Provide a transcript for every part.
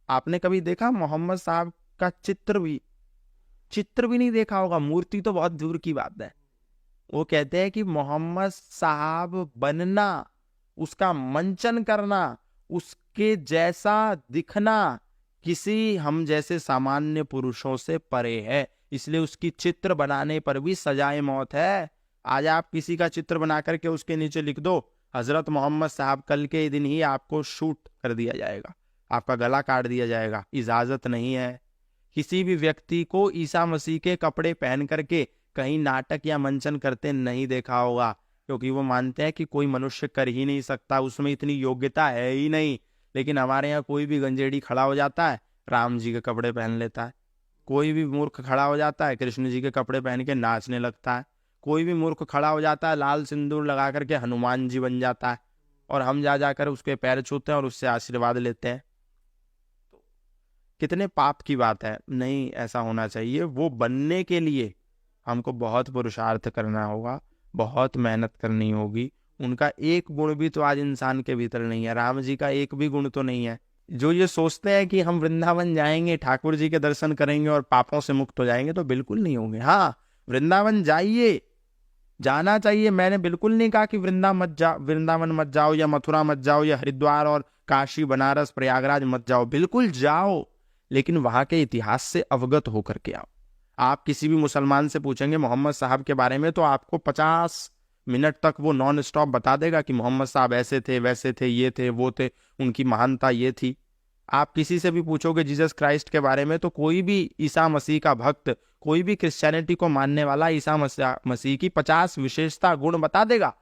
आपने कभी देखा मोहम्मद साहब का चित्र भी नहीं देखा होगा, मूर्ति तो बहुत दूर की बात है। वो कहते हैं कि मोहम्मद साहब बनना, उसका मंचन करना, उसके जैसा दिखना किसी हम जैसे सामान्य पुरुषों से परे है, इसलिए उसकी चित्र बनाने पर भी सजाए मौत है। आज आप किसी का चित्र बना करके उसके नीचे लिख दो हजरत मोहम्मद साहब, कल के दिन ही आपको शूट कर दिया जाएगा, आपका गला काट दिया जाएगा। इजाजत नहीं है। किसी भी व्यक्ति को ईसा मसीह के कपड़े पहन करके कहीं नाटक या मंचन करते नहीं देखा होगा, क्योंकि वो मानते हैं कि कोई मनुष्य कर ही नहीं सकता, उसमें इतनी योग्यता है ही नहीं। लेकिन हमारे यहाँ कोई भी गंजेड़ी खड़ा हो जाता है, राम जी के कपड़े पहन लेता है। कोई भी मूर्ख खड़ा हो जाता है, कृष्ण जी के कपड़े पहन के नाचने लगता है। कोई भी मूर्ख खड़ा हो जाता है, लाल सिंदूर लगा करके हनुमान जी बन जाता है, और हम जा जाकर उसके पैर छूते हैं और उससे आशीर्वाद लेते हैं। कितने पाप की बात है। नहीं, ऐसा होना चाहिए। वो बनने के लिए हमको बहुत पुरुषार्थ करना होगा, बहुत मेहनत करनी होगी। उनका एक गुण भी तो आज इंसान के भीतर नहीं है, राम जी का एक भी गुण तो नहीं है। जो ये सोचते हैं कि हम वृंदावन जाएंगे, ठाकुर जी के दर्शन करेंगे और पापों से मुक्त हो जाएंगे, तो बिल्कुल नहीं होंगे। हाँ, वृंदावन जाइए, जाना चाहिए। मैंने बिल्कुल नहीं कहा कि वृंदावन मत जाओ या मथुरा मत जाओ या हरिद्वार और काशी बनारस प्रयागराज मत जाओ, बिल्कुल जाओ, लेकिन वहां के इतिहास से अवगत होकर के आओ। आप किसी भी मुसलमान से पूछेंगे मोहम्मद साहब के बारे में, तो आपको 50 मिनट तक वो नॉन स्टॉप बता देगा कि मोहम्मद साहब ऐसे थे, वैसे थे, ये थे, वो थे, उनकी महानता ये थी। आप किसी से भी पूछोगे जीसस क्राइस्ट के बारे में, तो कोई भी ईसा मसीह का भक्त, कोई भी क्रिश्चियनिटी को मानने वाला ईसा मसीह की 50 विशेषता गुण बता देगा।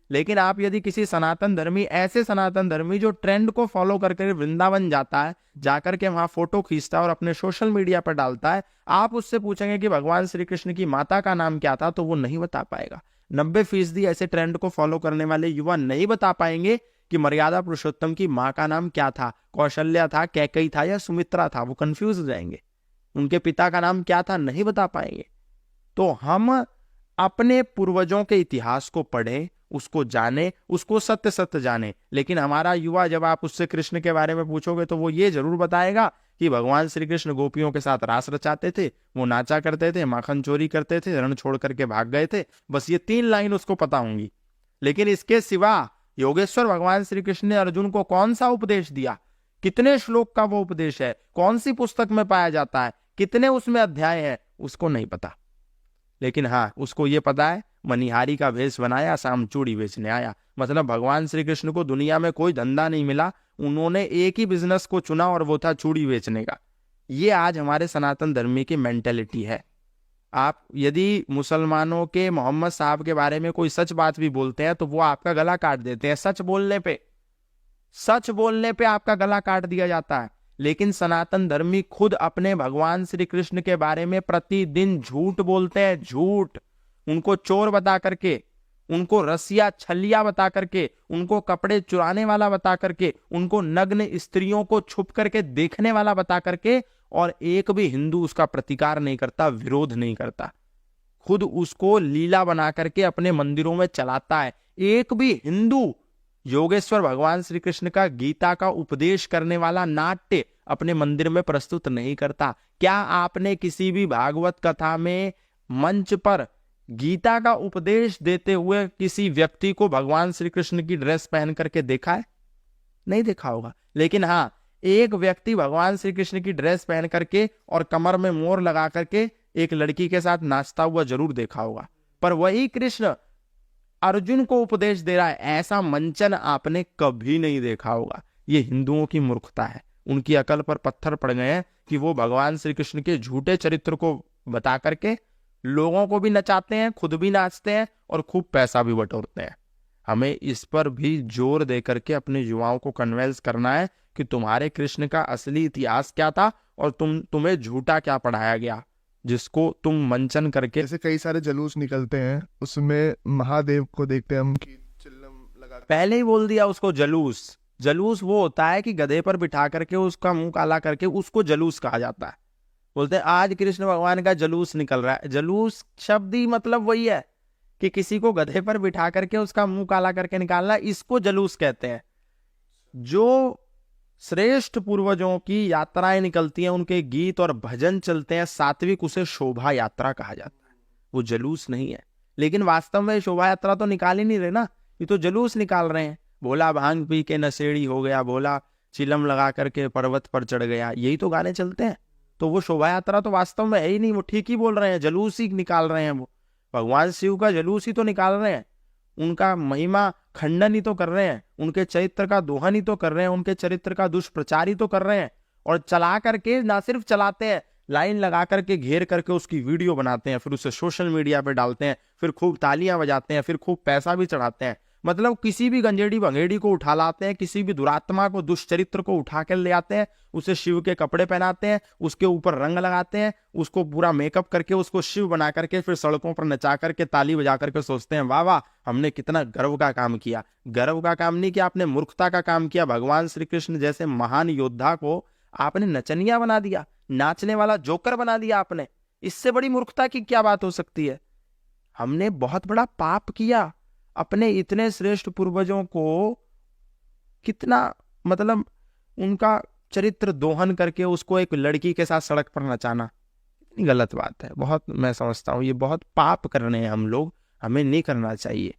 लेकिन आप यदि किसी सनातन धर्मी, ऐसे सनातन धर्मी जो ट्रेंड को फॉलो करके वृंदावन जाता है, जाकर के वहां फोटो खींचता है और अपने सोशल मीडिया पर डालता है, आप उससे पूछेंगे कि भगवान श्री कृष्ण की माता का नाम क्या था, तो वो नहीं बता पाएगा। 90% ऐसे ट्रेंड को फॉलो करने वाले युवा नहीं बता पाएंगे कि मर्यादा पुरुषोत्तम की माँ का नाम क्या था, कौशल्या था, कैकेयी था या सुमित्रा था। वो कंफ्यूज हो जाएंगे। उनके पिता का नाम क्या था, नहीं बता पाएंगे। तो हम अपने पूर्वजों के इतिहास को पढ़ें, उसको जाने, उसको सत्य सत्य जाने। लेकिन हमारा युवा, जब आप उससे कृष्ण के बारे में पूछोगे, तो वो ये जरूर बताएगा कि भगवान श्री कृष्ण गोपियों के साथ रास रचाते थे, वो नाचा करते थे, माखन चोरी करते थे, रण छोड़ करके भाग गए थे। बस ये 3 लाइन उसको पता होंगी। लेकिन इसके सिवा योगेश्वर भगवान श्री कृष्ण ने अर्जुन को कौन सा उपदेश दिया, कितने श्लोक का वो उपदेश है, कौन सी पुस्तक में पाया जाता है, कितने उसमें अध्याय है, उसको नहीं पता। लेकिन हाँ, उसको ये पता है मनिहारी का भेष बनाया, शाम चूड़ी बेचने आया। मतलब भगवान श्री कृष्ण को दुनिया में कोई धंधा नहीं मिला, उन्होंने एक ही बिजनेस को चुना और वो था चूड़ी बेचने का। ये आज हमारे सनातन धर्म की मेंटेलिटी है। आप यदि मुसलमानों के मोहम्मद साहब के बारे में कोई सच बात भी बोलते हैं, तो वो आपका गला काट देते हैं। सच बोलने पे आपका गला काट दिया जाता है। लेकिन सनातन धर्मी खुद अपने भगवान श्री कृष्ण के बारे में प्रतिदिन झूठ बोलते हैं, झूठ। उनको चोर बता करके, उनको रसिया छलिया बता करके, उनको कपड़े चुराने वाला बता करके, उनको नग्न स्त्रियों को छुप करके देखने वाला बता करके, और एक भी हिंदू उसका प्रतिकार नहीं करता, विरोध नहीं करता। खुद उसको लीला बना करके अपने मंदिरों में चलाता है। एक भी हिंदू योगेश्वर भगवान श्री कृष्ण का गीता का उपदेश करने वाला नाट्य अपने मंदिर में प्रस्तुत नहीं करता। क्या आपने किसी भी भागवत कथा में मंच पर गीता का उपदेश देते हुए किसी व्यक्ति को भगवान श्री कृष्ण की ड्रेस पहन करके देखा है? नहीं देखा होगा। लेकिन हाँ, एक व्यक्ति भगवान श्री कृष्ण की ड्रेस पहन करके और कमर में मोर लगा करके एक लड़की के साथ नाचता हुआ जरूर देखा होगा। पर वही कृष्ण अर्जुन को उपदेश दे रहा है, ऐसा मंचन आपने कभी नहीं देखा होगा। ये हिंदुओं की मूर्खता है। उनकी अकल पर पत्थर पड़ गए हैं कि वो भगवान श्री कृष्ण के झूठे चरित्र को बता करके लोगों को भी नचाते हैं, खुद भी नाचते हैं और खूब पैसा भी बटोरते हैं। हमें इस पर भी जोर दे करके अपने युवाओं को कन्विंस करना है कि तुम्हारे कृष्ण का असली इतिहास क्या था और तुम्हें झूठा क्या पढ़ाया गया, जिसको तुम मंचन करके। जैसे कई सारे जलूस निकलते हैं, उसमें महादेव को देखते हैं हम कि चिल्लम लगा। पहले ही बोल दिया उसको जलूस। जलूस वो होता है कि गधे पर बिठा करके उसका मुंह काला करके, उसको जलूस कहा जाता है। बोलते हैं आज कृष्ण भगवान का जलूस निकल रहा है। जलूस शब्द ही मतलब वही है कि किसी को गधे पर बिठा करके उसका मुंह काला करके निकालना, इसको जलूस कहते हैं। जो श्रेष्ठ पूर्वजों की यात्राएं निकलती हैं, उनके गीत और भजन चलते हैं सात्विक, उसे शोभा यात्रा कहा जाता है, वो जलूस नहीं है। लेकिन वास्तव में शोभा यात्रा तो निकाल ही नहीं रहे ना, ये तो जलूस निकाल रहे हैं। भोला भांग पी के नशेड़ी हो गया, भोला चिलम लगा करके पर्वत पर चढ़ गया, यही तो गाने चलते हैं। तो वो शोभा यात्रा तो वास्तव में है ही नहीं, वो ठीक ही बोल रहे हैं, जलूस ही निकाल रहे हैं। वो भगवान शिव का जलूस ही तो निकाल रहे हैं, उनका महिमा खंडन ही तो कर रहे हैं, उनके चरित्र का दोहन ही तो कर रहे हैं, उनके चरित्र का दुष्प्रचार ही तो कर रहे हैं। और चला करके ना सिर्फ चलाते हैं, लाइन लगा करके घेर करके उसकी वीडियो बनाते हैं, फिर उसे सोशल मीडिया पे डालते हैं, फिर खूब तालियां बजाते हैं, फिर खूब पैसा भी चढ़ाते हैं। मतलब किसी भी गंजेड़ी भंगेड़ी को उठा लाते हैं, किसी भी दुरात्मा को, दुष्चरित्र को उठा कर ले आते हैं, उसे शिव के कपड़े पहनाते हैं, उसके ऊपर रंग लगाते हैं, उसको पूरा मेकअप करके उसको शिव बना करके फिर सड़कों पर नचा करके ताली बजा करके सोचते हैं वाह वाह हमने कितना गर्व का काम किया। गर्व का काम नहीं किया आपने, मूर्खता का काम किया। भगवान श्री कृष्ण जैसे महान योद्धा को आपने नचनिया बना दिया, नाचने वाला जोकर बना दिया आपने। इससे बड़ी मूर्खता की क्या बात हो सकती है। हमने बहुत बड़ा पाप किया, अपने इतने श्रेष्ठ पूर्वजों को कितना, मतलब उनका चरित्र दोहन करके उसको एक लड़की के साथ सड़क पर नचाना कितनी गलत बात है। बहुत, मैं समझता हूँ ये बहुत पाप कर रहे हैं हम लोग, हमें नहीं करना चाहिए।